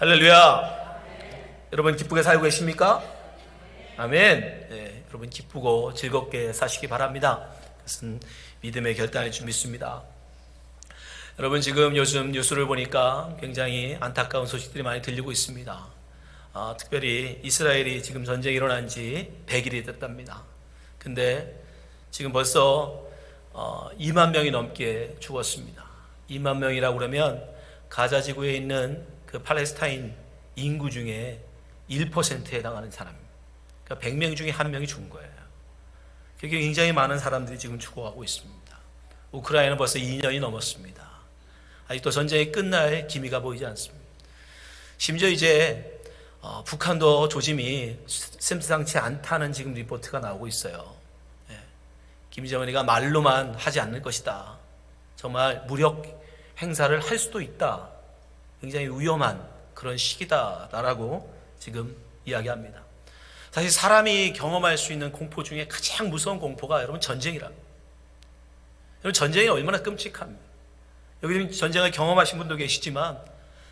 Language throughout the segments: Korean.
할렐루야. 여러분 기쁘게 살고 계십니까? 아멘. 네, 여러분 기쁘고 즐겁게 사시기 바랍니다. 그것은 믿음의 결단일 줄 믿습니다. 여러분 지금 요즘 뉴스를 보니까 굉장히 안타까운 소식들이 많이 들리고 있습니다. 특별히 이스라엘이 지금 전쟁이 일어난 지 100일이 됐답니다. 근데 지금 벌써 2만 명이 넘게 죽었습니다. 2만 명이라고 그러면 가자 지구에 있는 그 팔레스타인 인구 중에 1%에 해당하는 사람입니다. 그러니까 100명 중에 1명이 죽은 거예요. 그게 굉장히 많은 사람들이 지금 죽어가고 있습니다. 우크라이나는 벌써 2년이 넘었습니다. 아직도 전쟁이 끝날 기미가 보이지 않습니다. 심지어 이제 북한도 조짐이 심상치 않다는 지금 리포트가 나오고 있어요. 김정은이가 말로만 하지 않을 것이다. 정말 무력 행사를 할 수도 있다. 굉장히 위험한 그런 시기다라고 지금 이야기합니다. 사실 사람이 경험할 수 있는 공포 중에 가장 무서운 공포가 여러분 전쟁이랍니다. 여러분 전쟁이 얼마나 끔찍합니다. 여기 전쟁을 경험하신 분도 계시지만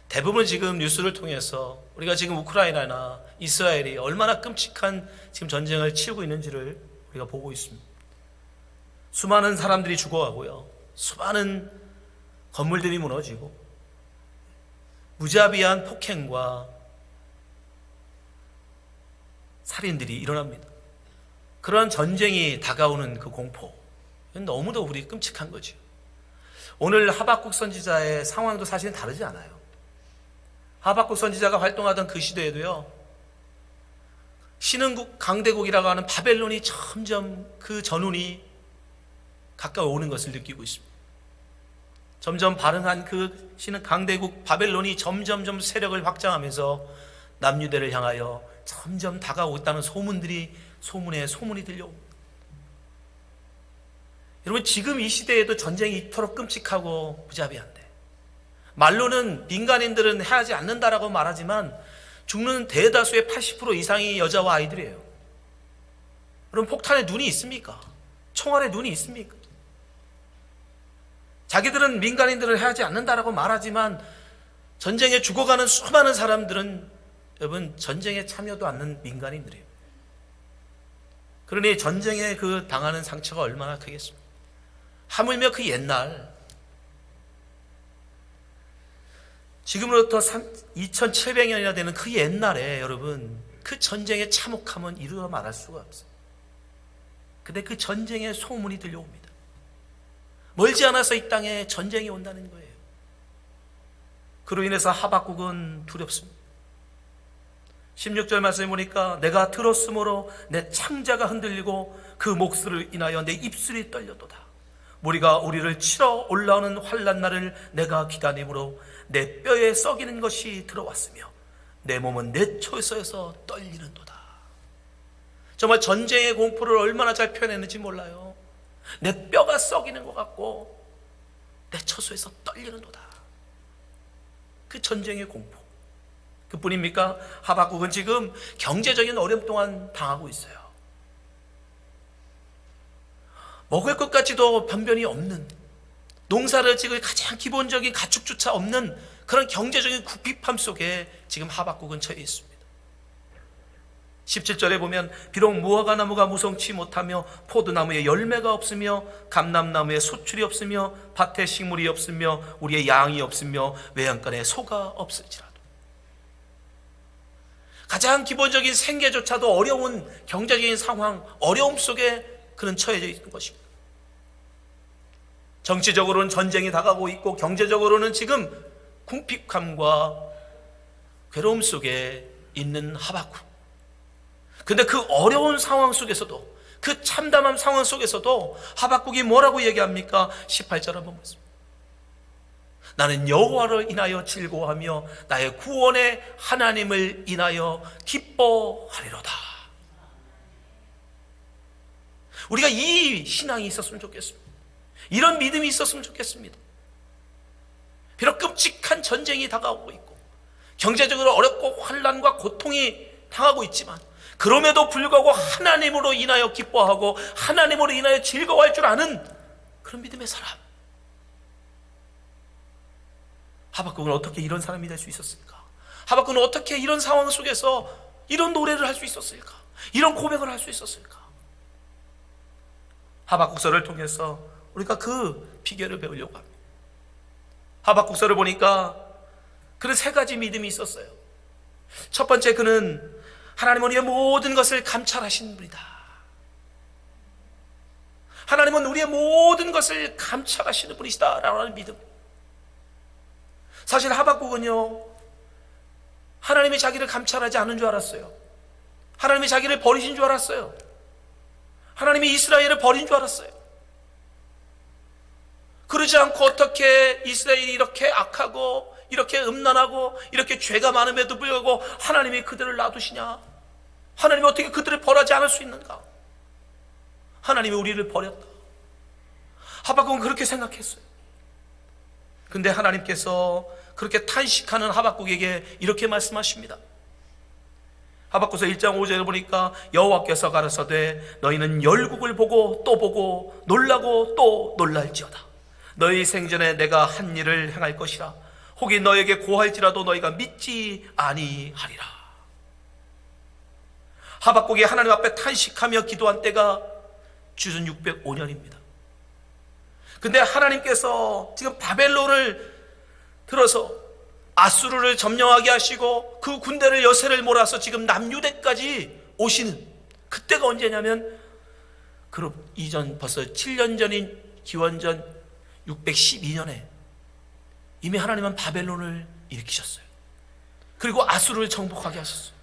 대부분 지금 뉴스를 통해서 우리가 지금 우크라이나나 이스라엘이 얼마나 끔찍한 지금 전쟁을 치르고 있는지를 우리가 보고 있습니다. 수많은 사람들이 죽어가고요. 수많은 건물들이 무너지고 무자비한 폭행과 살인들이 일어납니다. 그런 전쟁이 다가오는 그 공포, 너무도 우리 끔찍한 거죠. 오늘 하박국 선지자의 상황도 사실은 다르지 않아요. 하박국 선지자가 활동하던 그 시대에도요, 신흥국 강대국이라고 하는 바벨론이 점점 그 전운이 가까이 오는 것을 느끼고 있습니다. 점점 발흥한 그 신흥 강대국 바벨론이 점점 세력을 확장하면서 남유대를 향하여 점점 다가오고 있다는 소문이 들려옵니다. 여러분 지금 이 시대에도 전쟁이 이토록 끔찍하고 무자비한데 말로는 민간인들은 해하지 않는다라고 말하지만 죽는 대다수의 80% 이상이 여자와 아이들이에요. 여러분 폭탄에 눈이 있습니까? 총알에 눈이 있습니까? 자기들은 민간인들을 해하지 않는다라고 말하지만 전쟁에 죽어가는 수많은 사람들은 여러분 전쟁에 참여도 않는 민간인들이에요. 그러니 전쟁에 그 당하는 상처가 얼마나 크겠습니까? 하물며 그 옛날 지금으로부터 2700년이나 되는 그 옛날에 여러분 그 전쟁의 참혹함은 이루어 말할 수가 없어요. 근데 그 전쟁의 소문이 들려옵니다. 멀지 않아서 이 땅에 전쟁이 온다는 거예요. 그로 인해서 하박국은 두렵습니다. 16절 말씀에 보니까 내가 들었으므로 내 창자가 흔들리고 그 목소리를 인하여 내 입술이 떨렸도다. 무리가 우리를 치러 올라오는 환난 날을 내가 기다림으로 내 뼈에 썩이는 것이 들어왔으며 내 몸은 내 처소에서 떨리는도다. 정말 전쟁의 공포를 얼마나 잘 표현했는지 몰라요. 내 뼈가 썩이는 것 같고 내 처소에서 떨리는도다. 그 전쟁의 공포 그뿐입니까? 하박국은 지금 경제적인 어려움 동안 당하고 있어요. 먹을 것까지도 변변이 없는, 농사를 지을 가장 기본적인 가축조차 없는 그런 경제적인 궁핍함 속에 지금 하박국은 처해 있습니다. 17절에 보면 비록 무화과 나무가 무성치 못하며 포도나무에 열매가 없으며 감람나무에 소출이 없으며 밭에 식물이 없으며 우리의 양이 없으며 외양간에 소가 없을지라도 가장 기본적인 생계조차도 어려운 경제적인 상황, 어려움 속에 그는 처해져 있는 것입니다. 정치적으로는 전쟁이 다가오고 있고 경제적으로는 지금 궁핍함과 괴로움 속에 있는 하박국. 근데 그 어려운 상황 속에서도, 그 참담한 상황 속에서도 하박국이 뭐라고 얘기합니까? 18절 한번 보겠습니다. 나는 여호와를 인하여 즐거워하며 나의 구원의 하나님을 인하여 기뻐하리로다. 우리가 이 신앙이 있었으면 좋겠습니다. 이런 믿음이 있었으면 좋겠습니다. 비록 끔찍한 전쟁이 다가오고 있고 경제적으로 어렵고 환난과 고통이 당하고 있지만 그럼에도 불구하고 하나님으로 인하여 기뻐하고 하나님으로 인하여 즐거워할 줄 아는 그런 믿음의 사람. 하박국은 어떻게 이런 사람이 될 수 있었을까? 하박국은 어떻게 이런 상황 속에서 이런 노래를 할 수 있었을까? 이런 고백을 할 수 있었을까? 하박국서를 통해서 우리가 그 비결을 배우려고 합니다. 하박국서를 보니까 그는 세 가지 믿음이 있었어요. 첫 번째, 그는 하나님은 우리의 모든 것을 감찰하시는 분이다. 하나님은 우리의 모든 것을 감찰하시는 분이시다라고 하는 믿음. 사실 하박국은요, 하나님이 자기를 감찰하지 않은 줄 알았어요. 하나님이 자기를 버리신 줄 알았어요. 하나님이 이스라엘을 버린 줄 알았어요. 그러지 않고 어떻게 이스라엘이 이렇게 악하고 이렇게 음란하고 이렇게 죄가 많음에도 불구하고 하나님이 그들을 놔두시냐? 하나님이 어떻게 그들을 벌하지 않을 수 있는가? 하나님이 우리를 버렸다. 하박국은 그렇게 생각했어요. 근데 하나님께서 그렇게 탄식하는 하박국에게 이렇게 말씀하십니다. 하박국서 1장 5절에 보니까 여호와께서 가라사대 너희는 열국을 보고 또 보고 놀라고 또 놀랄지어다. 너희 생전에 내가 한 일을 행할 것이라. 혹이 너에게 고할지라도 너희가 믿지 아니하리라. 하박국이 하나님 앞에 탄식하며 기도한 때가 주전 605년입니다. 근데 하나님께서 지금 바벨론을 들어서 아수르를 점령하게 하시고 그 군대를 여세를 몰아서 지금 남유대까지 오시는 그때가 언제냐면 그 이전 벌써 7년 전인 기원전 612년에 이미 하나님은 바벨론을 일으키셨어요. 그리고 아수르를 정복하게 하셨어요.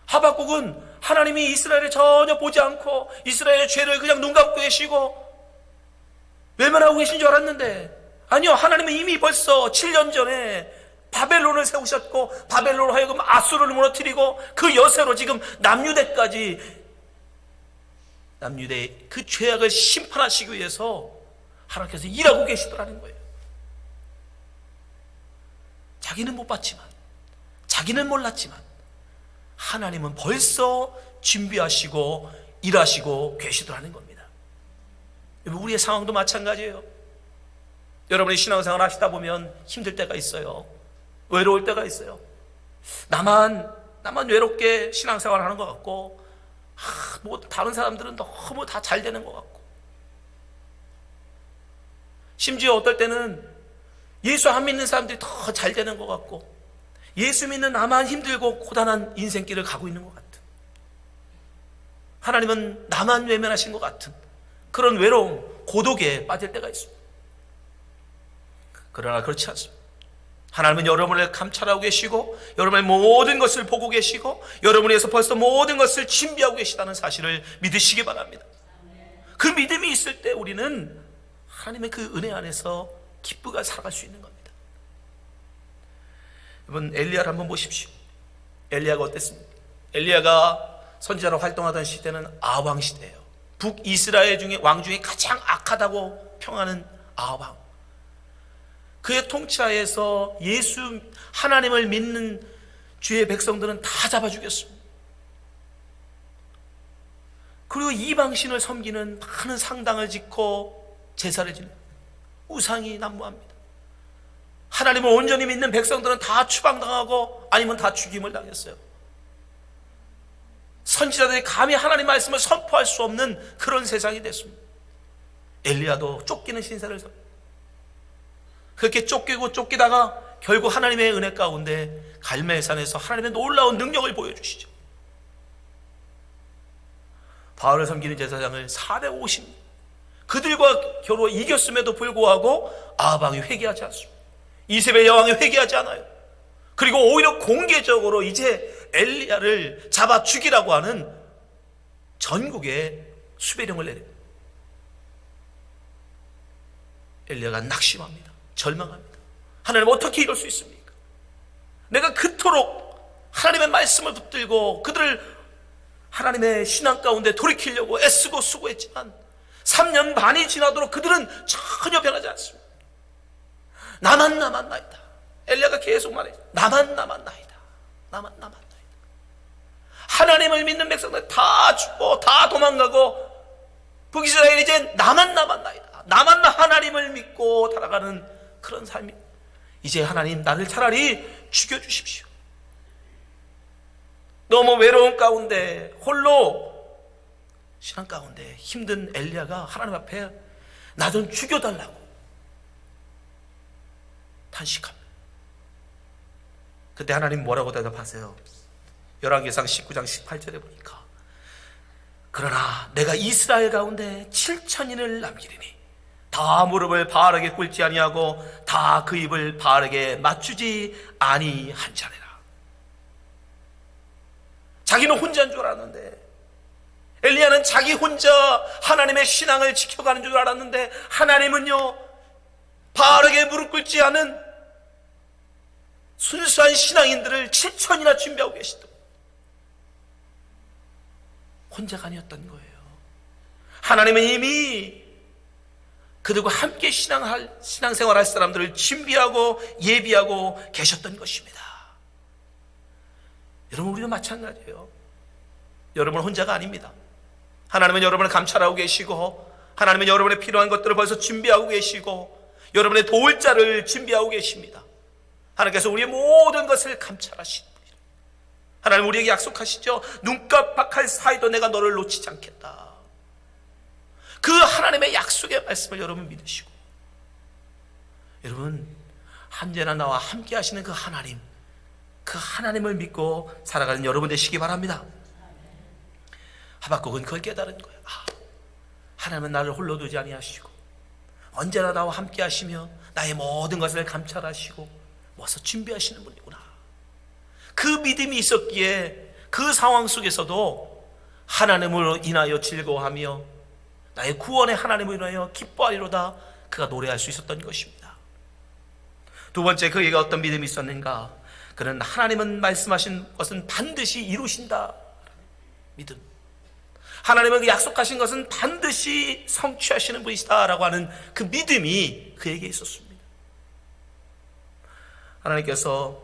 하박국은 하나님이 이스라엘을 전혀 보지 않고 이스라엘의 죄를 그냥 눈 감고 계시고 외면하고 계신 줄 알았는데, 아니요, 하나님은 이미 벌써 7년 전에 바벨론을 세우셨고 바벨론으로 하여금 아수르를 무너뜨리고 그 여세로 지금 남유대까지, 남유대의 그 죄악을 심판하시기 위해서 하나님께서 일하고 계시더라는 거예요. 자기는 못 봤지만, 자기는 몰랐지만 하나님은 벌써 준비하시고 일하시고 계시더라는 겁니다. 우리의 상황도 마찬가지예요. 여러분이 신앙생활 하시다 보면 힘들 때가 있어요. 외로울 때가 있어요. 나만 외롭게 신앙생활 하는 것 같고, 뭐 다른 사람들은 너무 다 잘 되는 것 같고, 심지어 어떨 때는 예수 안 믿는 사람들이 더 잘 되는 것 같고, 예수 믿는 나만 힘들고 고단한 인생길을 가고 있는 것 같은, 하나님은 나만 외면하신 것 같은 그런 외로움, 고독에 빠질 때가 있습니다. 그러나 그렇지 않습니다. 하나님은 여러분을 감찰하고 계시고 여러분의 모든 것을 보고 계시고 여러분을 위해서 벌써 모든 것을 준비하고 계시다는 사실을 믿으시기 바랍니다. 그 믿음이 있을 때 우리는 하나님의 그 은혜 안에서 기쁘게 살아갈 수 있는 겁니다. 여러분, 엘리야를 한번 보십시오. 엘리야가 어땠습니까? 엘리야가 선지자로 활동하던 시대는 아왕 시대예요. 북이스라엘 중에 왕 중에 가장 악하다고 평하는 아왕. 그의 통치하에서 예수 하나님을 믿는 주의 백성들은 다 잡아 죽였습니다. 그리고 이방신을 섬기는 많은 상당을 짓고 제사를 지내요. 우상이 난무합니다. 하나님을 온전히 믿는 백성들은 다 추방당하고 아니면 다 죽임을 당했어요. 선지자들이 감히 하나님 말씀을 선포할 수 없는 그런 세상이 됐습니다. 엘리야도 쫓기는 신세를 서 그렇게 쫓기고 쫓기다가 결국 하나님의 은혜 가운데 갈멜산에서 하나님의 놀라운 능력을 보여주시죠. 바알을 섬기는 제사장을 450명 그들과 겨루 이겼음에도 불구하고 아방이 회개하지 않습니다. 이세벨 여왕이 회개하지 않아요. 그리고 오히려 공개적으로 이제 엘리야를 잡아 죽이라고 하는 전국에 수배령을 내립니다. 엘리야가 낙심합니다. 절망합니다. 하나님 어떻게 이럴 수 있습니까? 내가 그토록 하나님의 말씀을 붙들고 그들을 하나님의 신앙 가운데 돌이키려고 애쓰고 수고했지만 3년 반이 지나도록 그들은 전혀 변하지 않습니다. 나만 남았나이다. 엘리야가 계속 말해요. 나만 남았나이다. 나만 남았나이다. 하나님을 믿는 백성들 다 죽고 다 도망가고 북이스라엘 이제 나만 남았나이다. 나만 하나님을 믿고 살아가는 그런 삶이, 이제 하나님 나를 차라리 죽여주십시오. 너무 외로운 가운데 홀로 신앙 가운데 힘든 엘리야가 하나님 앞에 나 좀 죽여달라고 탄식합니다. 그때 하나님 뭐라고 대답하세요? 열왕기상 19장 18절에 보니까 그러나 내가 이스라엘 가운데 7천인을 남기리니 다 무릎을 바알에게 꿇지 아니하고 다 그 입을 바알에게 맞추지 아니한 자래라. 자기는 혼자인 줄 알았는데, 엘리야는 자기 혼자 하나님의 신앙을 지켜가는 줄 알았는데, 하나님은요 바알에게 무릎 꿇지 않은 순수한 신앙인들을 7천이나 준비하고 계시던, 혼자가 아니었던 거예요. 하나님은 이미 그들과 함께 신앙생활할 사람들을 준비하고 예비하고 계셨던 것입니다. 여러분, 우리도 마찬가지예요. 여러분 혼자가 아닙니다. 하나님은 여러분을 감찰하고 계시고, 하나님은 여러분의 필요한 것들을 벌써 준비하고 계시고, 여러분의 도울 자를 준비하고 계십니다. 하나님께서 우리의 모든 것을 감찰하시는 분이에요. 하나님 우리에게 약속하시죠. 눈깜빡할 사이도 내가 너를 놓치지 않겠다. 그 하나님의 약속의 말씀을 여러분 믿으시고, 여러분 언제나 나와 함께 하시는 그 하나님, 그 하나님을 믿고 살아가는 여러분 되시기 바랍니다. 하박국은 그걸 깨달은 거예요. 하나님은 나를 홀로 두지 아니하시고 언제나 나와 함께 하시며 나의 모든 것을 감찰하시고 모아서 준비하시는 분이구나. 그 믿음이 있었기에 그 상황 속에서도 하나님으로 인하여 즐거워하며 나의 구원의 하나님으로 인하여 기뻐하리로다 그가 노래할 수 있었던 것입니다. 두 번째, 그에게 어떤 믿음이 있었는가? 그는 하나님은 말씀하신 것은 반드시 이루신다. 믿음. 하나님은 그 약속하신 것은 반드시 성취하시는 분이시다라고 하는 그 믿음이 그에게 있었습니다. 하나님께서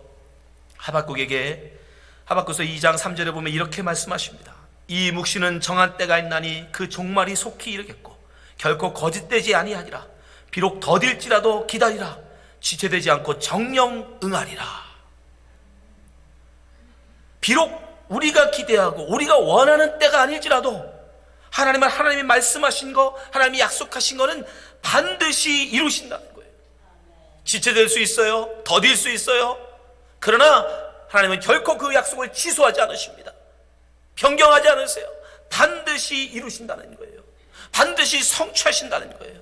하박국에게 하박국서 2장 3절에 보면 이렇게 말씀하십니다. 이 묵시는 정한 때가 있나니 그 종말이 속히 이르겠고 결코 거짓되지 아니하리라. 비록 더딜지라도 기다리라. 지체되지 않고 정령 응하리라. 비록 우리가 기대하고 우리가 원하는 때가 아닐지라도 하나님이 말씀하신 거, 하나님이 약속하신 거는 반드시 이루신다는 거예요. 지체될 수 있어요. 더딜 수 있어요. 그러나 하나님은 결코 그 약속을 취소하지 않으십니다. 변경하지 않으세요. 반드시 이루신다는 거예요. 반드시 성취하신다는 거예요.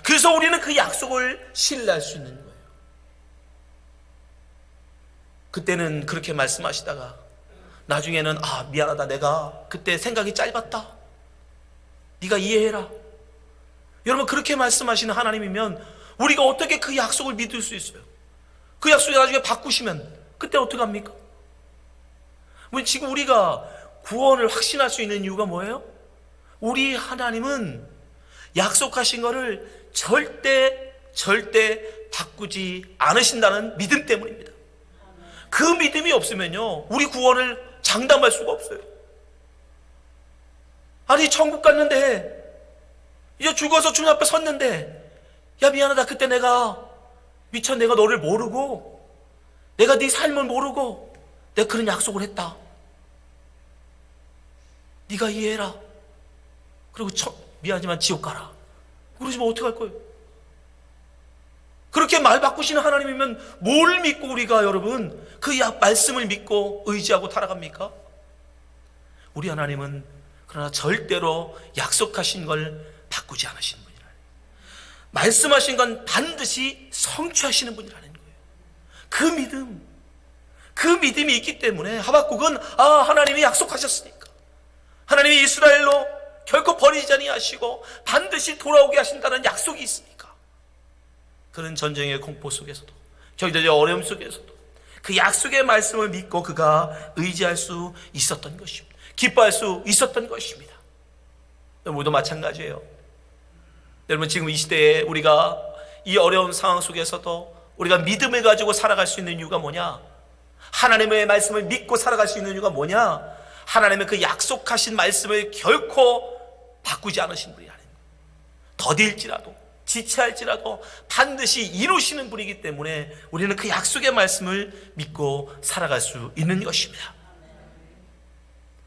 그래서 우리는 그 약속을 신뢰할 수 있는 거예요. 그때는 그렇게 말씀하시다가 나중에는 미안하다, 내가 그때 생각이 짧았다, 네가 이해해라. 여러분, 그렇게 말씀하시는 하나님이면 우리가 어떻게 그 약속을 믿을 수 있어요? 그 약속을 나중에 바꾸시면 그때 어떻게 합니까? 지금 우리가 구원을 확신할 수 있는 이유가 뭐예요? 우리 하나님은 약속하신 거를 절대 바꾸지 않으신다는 믿음 때문입니다. 그 믿음이 없으면요 우리 구원을 장담할 수가 없어요. 아니, 천국 갔는데 이제 죽어서 주님 앞에 섰는데, 야 미안하다, 그때 내가 내가 너를 모르고, 내가 네 삶을 모르고 내가 그런 약속을 했다, 네가 이해해라, 그리고 미안하지만 지옥 가라. 그러시면 어떻게 할 거예요? 그렇게 말 바꾸시는 하나님이면 뭘 믿고 우리가 여러분 그 말씀을 믿고 의지하고 살아갑니까? 우리 하나님은 그러나 절대로 약속하신 걸 바꾸지 않으시는 분이라는 거예요. 말씀하신 건 반드시 성취하시는 분이라는 거예요. 그 믿음이 있기 때문에 하박국은 하나님이 약속하셨으니까, 하나님이 이스라엘로 결코 버리지 아니하시고 반드시 돌아오게 하신다는 약속이 있으니까, 그런 전쟁의 공포 속에서도, 경제적인 어려움 속에서도 그 약속의 말씀을 믿고 그가 의지할 수 있었던 것입니다. 기뻐할 수 있었던 것입니다. 여러분도 마찬가지예요. 여러분, 지금 이 시대에 우리가 이 어려운 상황 속에서도 우리가 믿음을 가지고 살아갈 수 있는 이유가 뭐냐? 하나님의 말씀을 믿고 살아갈 수 있는 이유가 뭐냐? 하나님의 그 약속하신 말씀을 결코 바꾸지 않으신 분이라는 거예요. 더딜지라도, 지체할지라도 반드시 이루시는 분이기 때문에 우리는 그 약속의 말씀을 믿고 살아갈 수 있는 것입니다.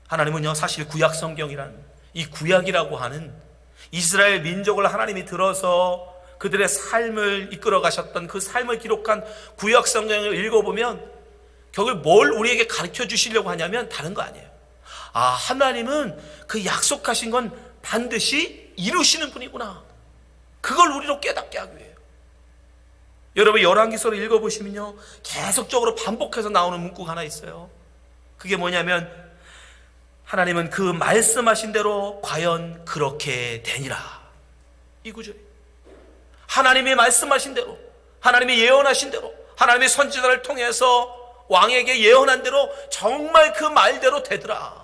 하나님은요, 사실 구약 성경이라는 이 구약이라고 하는 이스라엘 민족을 하나님이 들어서 그들의 삶을 이끌어 가셨던 그 삶을 기록한 구약 성경을 읽어보면 결국 뭘 우리에게 가르쳐 주시려고 하냐면 다른 거 아니에요. 하나님은 그 약속하신 건 반드시 이루시는 분이구나. 그걸 우리로 깨닫게 하기 위해요. 여러분, 열왕기서를 읽어보시면요, 계속적으로 반복해서 나오는 문구가 하나 있어요. 그게 뭐냐면 하나님은 그 말씀하신 대로 과연 그렇게 되니라. 이 구절이에요. 하나님이 말씀하신 대로, 하나님이 예언하신 대로, 하나님의 선지자를 통해서 왕에게 예언한 대로 정말 그 말대로 되더라.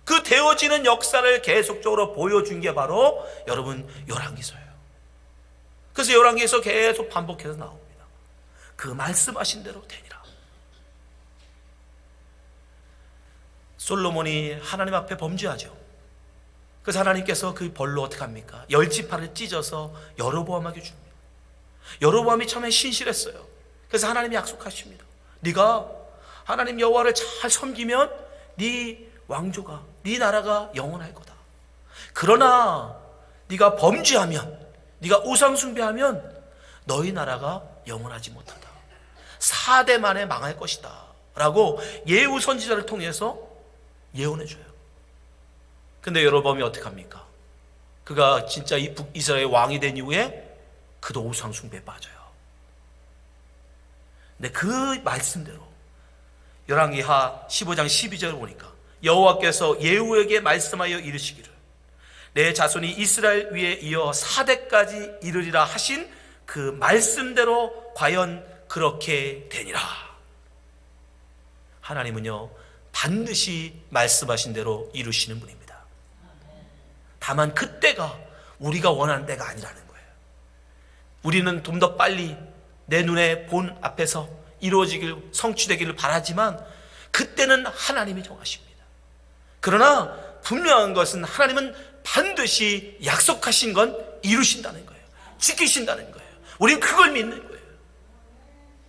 그 되어지는 역사를 계속적으로 보여준 게 바로 여러분 열왕기서예요. 그래서 열왕기서 계속 반복해서 나옵니다. 그 말씀하신 대로 되니라. 솔로몬이 하나님 앞에 범죄하죠. 그래서 하나님께서 그 벌로 어떻게 합니까? 열지파를 찢어서 여로보암에게 줍니다. 여로보암이 처음에 신실했어요. 그래서 하나님이 약속하십니다. 네가 하나님 여호와를 잘 섬기면 네 왕조가, 네 나라가 영원할 거다. 그러나 네가 범죄하면, 네가 우상 숭배하면 너희 나라가 영원하지 못하다. 4대 만에 망할 것이다 라고 예후 선지자를 통해서 예언해 줘요. 근데 여로보암이 어떻게 합니까? 그가 진짜 이 북이스라엘 왕이 된 이후에 그도 우상 숭배에 빠져요. 근데 그 말씀대로 열왕기하 15장 12절을 보니까 여호와께서 예후에게 말씀하여 이르시기를 내 자손이 이스라엘 위에 이어 4대까지 이르리라 하신 그 말씀대로 과연 그렇게 되니라. 하나님은요, 반드시 말씀하신 대로 이루시는 분입니다. 다만 그때가 우리가 원하는 때가 아니라는 거예요. 우리는 좀 더 빨리 내 눈에 본 앞에서 이루어지길, 성취되기를 바라지만 그때는 하나님이 정하십니다. 그러나 분명한 것은 하나님은 반드시 약속하신 건 이루신다는 거예요. 지키신다는 거예요. 우리는 그걸 믿는 거예요.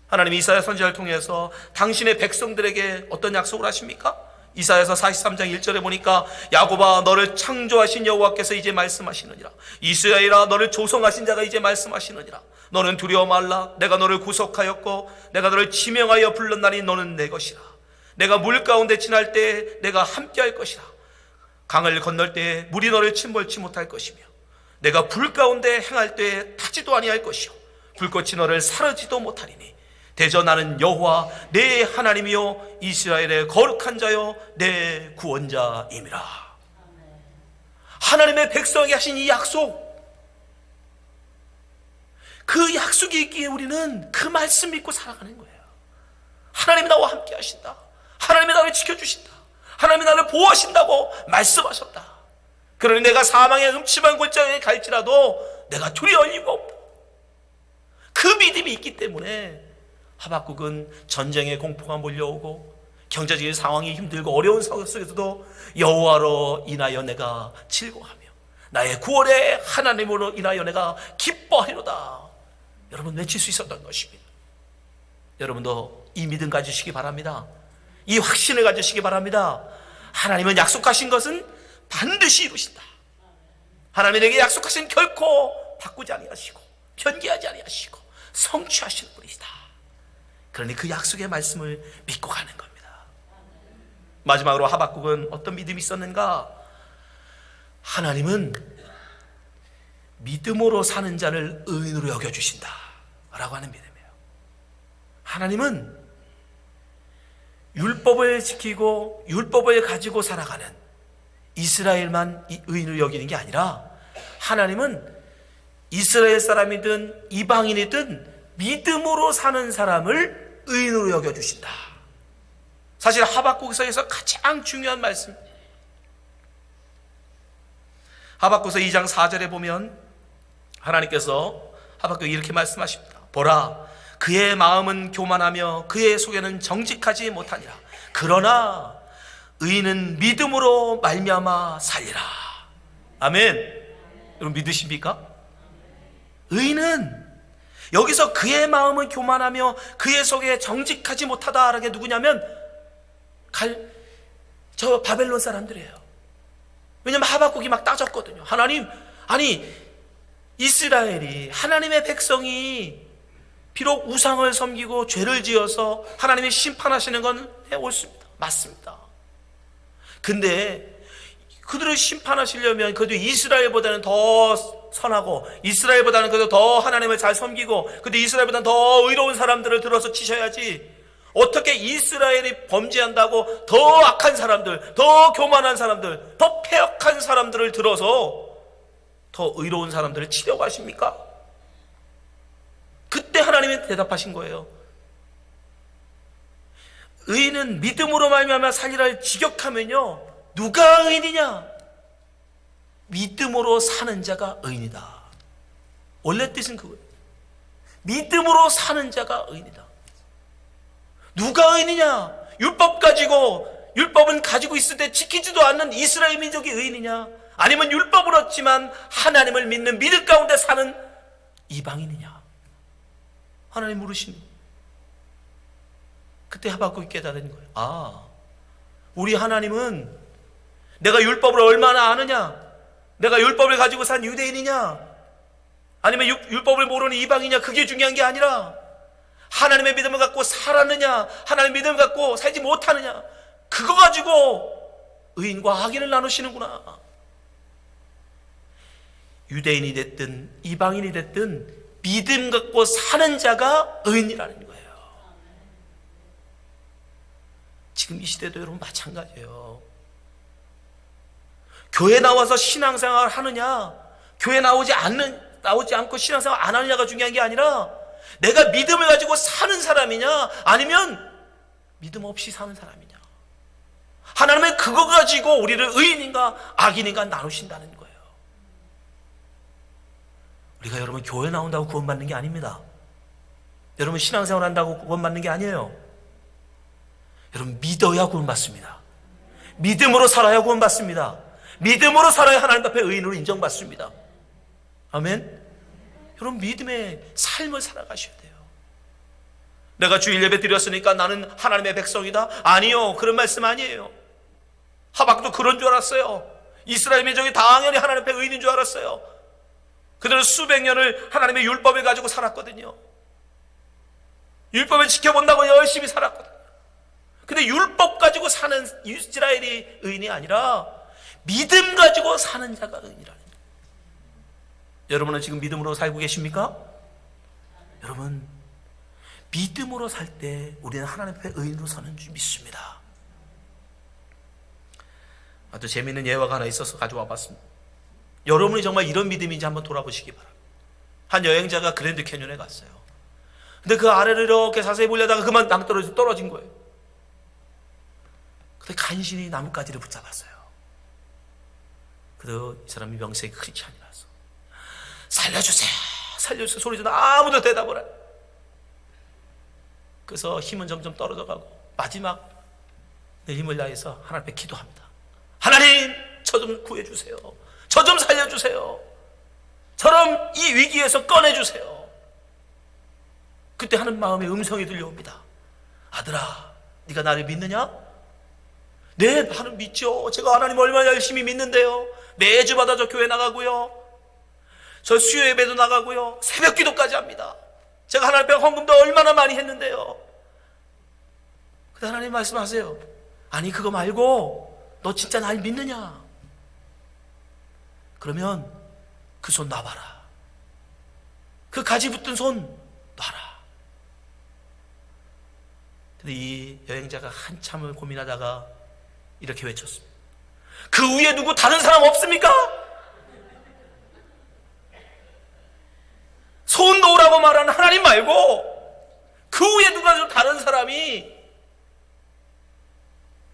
하나님이 이사야 선지자를 통해서 당신의 백성들에게 어떤 약속을 하십니까? 이사야서 43장 1절에 보니까 야곱아, 너를 창조하신 여호와께서 이제 말씀하시느니라. 이스라엘아, 너를 조성하신 자가 이제 말씀하시느니라. 너는 두려워 말라. 내가 너를 구속하였고 내가 너를 지명하여 불렀나니 너는 내 것이라. 내가 물 가운데 지날 때 내가 함께 할 것이라. 강을 건널 때 물이 너를 침몰치 못할 것이며 내가 불 가운데 행할 때 타지도 아니할 것이요 불꽃이 너를 사르지도 못하리니 대저 나는 여호와 내 하나님이요 이스라엘의 거룩한 자요 내 구원자임이라. 하나님의 백성에게 하신 이 약속, 그 약속이 있기에 우리는 그 말씀 믿고 살아가는 거예요. 하나님이 나와 함께 하신다. 하나님이 나를 지켜주신다. 하나님이 나를 보호하신다고 말씀하셨다. 그러니 내가 사망의 음침한 골짜기에 갈지라도 내가 두려워할 이유가 없다. 그 믿음이 있기 때문에 하박국은 전쟁의 공포가 몰려오고 경제적인 상황이 힘들고 어려운 상황 속에서도 여호와로 인하여 내가 즐거워하며 나의 구원의 하나님으로 인하여 내가 기뻐하리로다. 여러분, 외칠 수 있었던 것입니다. 여러분도 이 믿음 가지시기 바랍니다. 이 확신을 가지시기 바랍니다. 하나님은 약속하신 것은 반드시 이루신다. 하나님에게 약속하신 결코 바꾸지 아니하시고 변개하지 아니하시고 성취하시는 분이시다. 그러니 그 약속의 말씀을 믿고 가는 겁니다. 마지막으로 하박국은 어떤 믿음이 있었는가? 하나님은 믿음으로 사는 자를 의인으로 여겨주신다 라고 하는 믿음이에요. 하나님은 율법을 지키고 율법을 가지고 살아가는 이스라엘만 의인으로 여기는 게 아니라 하나님은 이스라엘 사람이든 이방인이든 믿음으로 사는 사람을 의인으로 여겨주신다. 사실 하박국서에서 가장 중요한 말씀, 하박국서 2장 4절에 보면 하나님께서 하박국에 이렇게 말씀하십니다. 보라, 그의 마음은 교만하며 그의 속에는 정직하지 못하니라. 그러나 의인은 믿음으로 말미암아 살리라. 아멘. 여러분 믿으십니까? 의인은 여기서 그의 마음은 교만하며 그의 속에 정직하지 못하다라는 게 누구냐면 저 바벨론 사람들이에요. 왜냐하면 하박국이 막 따졌거든요. 하나님, 아니 이스라엘이, 하나님의 백성이 비록 우상을 섬기고 죄를 지어서 하나님이 심판하시는 건 옳습니다. 맞습니다. 근데 그들을 심판하시려면 그래도 이스라엘보다는 더 선하고, 이스라엘보다는 그래도 더 하나님을 잘 섬기고, 그래도 이스라엘보다는 더 의로운 사람들을 들어서 치셔야지, 어떻게 이스라엘이 범죄한다고 더 악한 사람들, 더 교만한 사람들, 더 패역한 사람들을 들어서 더 의로운 사람들을 치려고 하십니까? 그때 하나님이 대답하신 거예요. 의인은 믿음으로 말미암아 살리라 할 직역하면요, 누가 의인이냐? 믿음으로 사는 자가 의인이다. 원래 뜻은 그거예요. 믿음으로 사는 자가 의인이다. 누가 의인이냐? 율법은 가지고 있을 때 지키지도 않는 이스라엘 민족이 의인이냐? 아니면 율법을 얻지만 하나님을 믿는 믿음 가운데 사는 이방인이냐? 하나님 물으시는. 그때 하박국이 깨달은 거예요. 아, 우리 하나님은 내가 율법을 얼마나 아느냐, 내가 율법을 가지고 산 유대인이냐, 아니면 율법을 모르는 이방이냐, 그게 중요한 게 아니라 하나님의 믿음을 갖고 살았느냐, 하나님의 믿음을 갖고 살지 못하느냐, 그거 가지고 의인과 악인을 나누시는구나. 유대인이 됐든 이방인이 됐든 믿음 갖고 사는 자가 의인이라는 거예요. 지금 이 시대도 여러분 마찬가지예요. 교회 나와서 신앙생활을 하느냐, 교회 나오지 않고 신앙생활 안 하느냐가 중요한 게 아니라 내가 믿음을 가지고 사는 사람이냐, 아니면 믿음 없이 사는 사람이냐. 하나님은 그거 가지고 우리를 의인인가 악인인가 나누신다는 거예요. 우리가 여러분 교회 나온다고 구원받는 게 아닙니다. 여러분 신앙생활 한다고 구원받는 게 아니에요. 여러분 믿어야 구원받습니다. 믿음으로 살아야 구원받습니다. 믿음으로 살아야 하나님 앞에 의인으로 인정받습니다. 아멘. 여러분 믿음의 삶을 살아가셔야 돼요. 내가 주일 예배 드렸으니까 나는 하나님의 백성이다? 아니요, 그런 말씀 아니에요. 하박도 그런 줄 알았어요. 이스라엘 민족이 당연히 하나님 앞에 의인인 줄 알았어요. 그들은 수백 년을 하나님의 율법을 가지고 살았거든요. 율법을 지켜본다고 열심히 살았거든요. 근데 율법 가지고 사는 이스라엘이 의인이 아니라 믿음 가지고 사는 자가 의인이라는 거예요. 여러분은 지금 믿음으로 살고 계십니까? 여러분 믿음으로 살 때 우리는 하나님 앞에 의인으로 사는 줄 믿습니다. 아주 재미있는 예화가 하나 있어서 가져와 봤습니다. 여러분이 정말 이런 믿음인지 한번 돌아보시기 바랍니다. 한 여행자가 그랜드 캐년에 갔어요. 근데 그 아래를 이렇게 자세히 보려다가 그만 낭떠러지 떨어진 거예요. 근데 간신히 나뭇가지를 붙잡았어요. 그래도 이 사람이 명색이 크리스찬이라서 살려주세요, 살려주세요 소리 지르는데 아무도 대답을 안 해요. 그래서 힘은 점점 떨어져가고 마지막 힘을 다해서 하나님 앞에 기도합니다. 하나님, 저 좀 구해주세요. 저 좀 살려주세요. 저럼 이 위기에서 꺼내주세요. 그때 하는 마음의 음성이 들려옵니다. 아들아, 네가 나를 믿느냐? 네, 나는 믿죠. 제가 하나님 얼마나 열심히 믿는데요. 매주마다 저 교회 나가고요, 저 수요 예배도 나가고요, 새벽 기도까지 합니다. 제가 하나님 앞에 헌금도 얼마나 많이 했는데요. 근데 하나님 말씀하세요. 아니 그거 말고 너 진짜 날 믿느냐? 그러면 그 손 놔봐라. 그 가지 붙은 손 놔라. 근데 이 여행자가 한참을 고민하다가 이렇게 외쳤습니다. 그 위에 누구 다른 사람 없습니까? 손 놓으라고 말하는 하나님 말고 그 위에 누가 좀 다른 사람이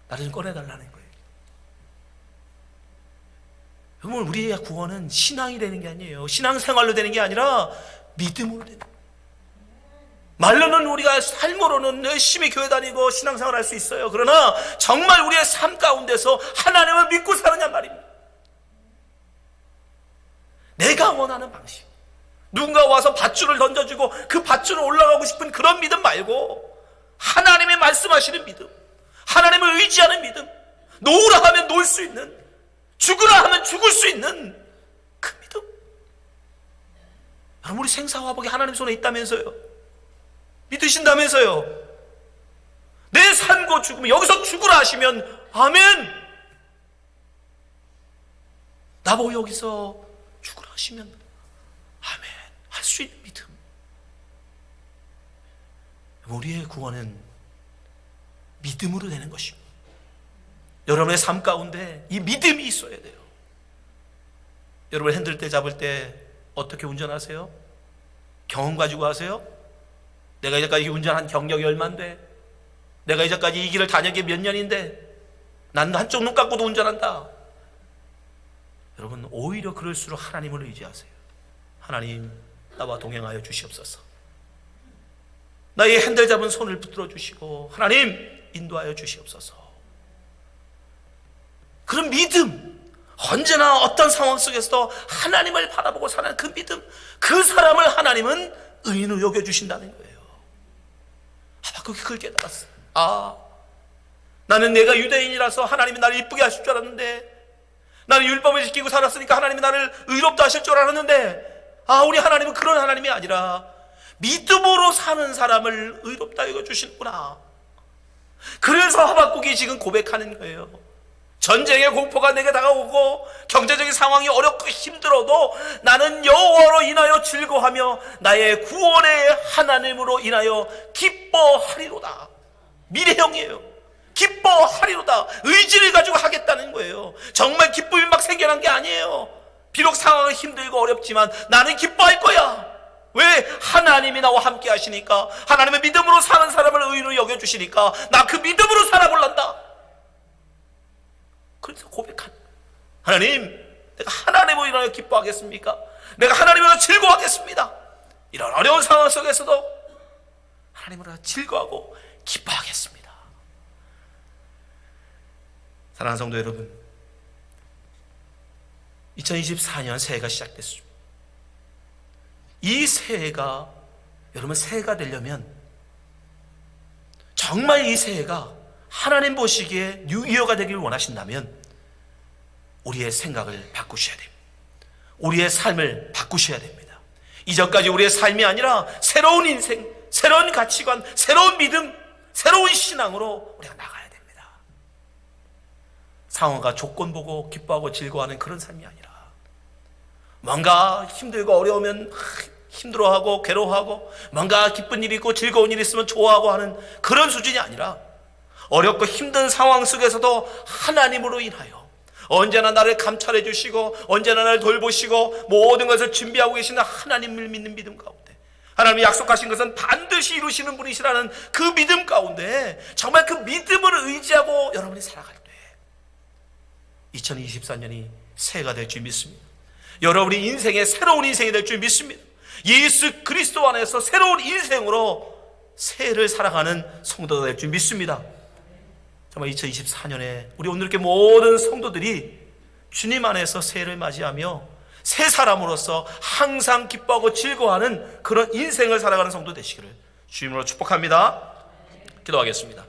나를 좀 꺼내달라는 거예요. 여러분, 우리의 구원은 신앙이 되는 게 아니에요. 신앙생활로 되는 게 아니라 믿음으로 되는 거예요. 말로는 우리가 삶으로는 열심히 교회 다니고 신앙생활 할 수 있어요. 그러나 정말 우리의 삶 가운데서 하나님을 믿고 사느냐 말입니다. 내가 원하는 방식, 누군가 와서 밧줄을 던져주고 그 밧줄을 올라가고 싶은 그런 믿음 말고 하나님의 말씀하시는 믿음, 하나님을 의지하는 믿음, 놓으라 하면 놓을 수 있는, 죽으라 하면 죽을 수 있는 그 믿음. 여러분, 우리 생사화복이 하나님 손에 있다면서요. 믿으신다면서요. 내 삶과 죽음이 여기서 죽으라 하시면 아멘. 나보고 여기서 죽으라 하시면 아멘 할 수 있는 믿음. 우리의 구원은 믿음으로 되는 것입니다. 여러분의 삶 가운데 이 믿음이 있어야 돼요. 여러분 핸들대 잡을 때 어떻게 운전하세요? 경험 가지고 하세요? 내가 이제까지 운전한 경력이 얼만데, 내가 이제까지 이 길을 다녀게 몇 년인데 난 한쪽 눈 감고도 운전한다. 여러분, 오히려 그럴수록 하나님을 의지하세요. 하나님, 나와 동행하여 주시옵소서. 나의 핸들 잡은 손을 붙들어 주시고 하나님 인도하여 주시옵소서. 그런 믿음, 언제나 어떤 상황 속에서도 하나님을 바라보고 사는 그 믿음, 그 사람을 하나님은 의인으로 여겨주신다는 거예요. 하박국이 그걸 깨달았어요. 나는 내가 유대인이라서 하나님이 나를 이쁘게 하실 줄 알았는데, 나는 율법을 지키고 살았으니까 하나님이 나를 의롭다 하실 줄 알았는데, 우리 하나님은 그런 하나님이 아니라 믿음으로 사는 사람을 의롭다 여겨주시는구나. 그래서 하박국이 지금 고백하는 거예요. 전쟁의 공포가 내게 다가오고 경제적인 상황이 어렵고 힘들어도 나는 여호와로 인하여 즐거워하며 나의 구원의 하나님으로 인하여 기뻐하리로다. 미래형이에요. 기뻐하리로다. 의지를 가지고 하겠다는 거예요. 정말 기쁨이 막 생겨난 게 아니에요. 비록 상황은 힘들고 어렵지만 나는 기뻐할 거야. 왜? 하나님이 나와 함께 하시니까, 하나님의 믿음으로 사는 사람을 의인으로 여겨주시니까 나 그 믿음으로 살아볼란다. 그래서 고백한, 하나님, 내가 하나님으로 인하여 기뻐하겠습니까? 내가 하나님으로 즐거워하겠습니다. 이런 어려운 상황 속에서도 하나님으로 즐거워하고 기뻐하겠습니다. 사랑하는 성도 여러분, 2024년 새해가 시작됐습니다. 이 새해가, 여러분 새해가 되려면 정말 이 새해가 하나님 보시기에 뉴이어가 되길 원하신다면 우리의 생각을 바꾸셔야 됩니다. 우리의 삶을 바꾸셔야 됩니다. 이전까지 우리의 삶이 아니라 새로운 인생, 새로운 가치관, 새로운 믿음, 새로운 신앙으로 우리가 나가야 됩니다. 상황과 조건 보고 기뻐하고 즐거워하는 그런 삶이 아니라, 뭔가 힘들고 어려우면 힘들어하고 괴로워하고, 뭔가 기쁜 일이 있고 즐거운 일이 있으면 좋아하고 하는 그런 수준이 아니라, 어렵고 힘든 상황 속에서도 하나님으로 인하여 언제나 나를 감찰해 주시고 언제나 나를 돌보시고 모든 것을 준비하고 계시는 하나님을 믿는 믿음 가운데, 하나님이 약속하신 것은 반드시 이루시는 분이시라는 그 믿음 가운데, 정말 그 믿음을 의지하고 여러분이 살아갈 때 2024년이 새해가 될 줄 믿습니다. 여러분이 인생의 새로운 인생이 될 줄 믿습니다. 예수 그리스도 안에서 새로운 인생으로 새해를 살아가는 성도가 될 줄 믿습니다. 정말 2024년에 우리 오늘 이렇게 모든 성도들이 주님 안에서 새해를 맞이하며 새 사람으로서 항상 기뻐하고 즐거워하는 그런 인생을 살아가는 성도 되시기를 주님으로 축복합니다. 기도하겠습니다.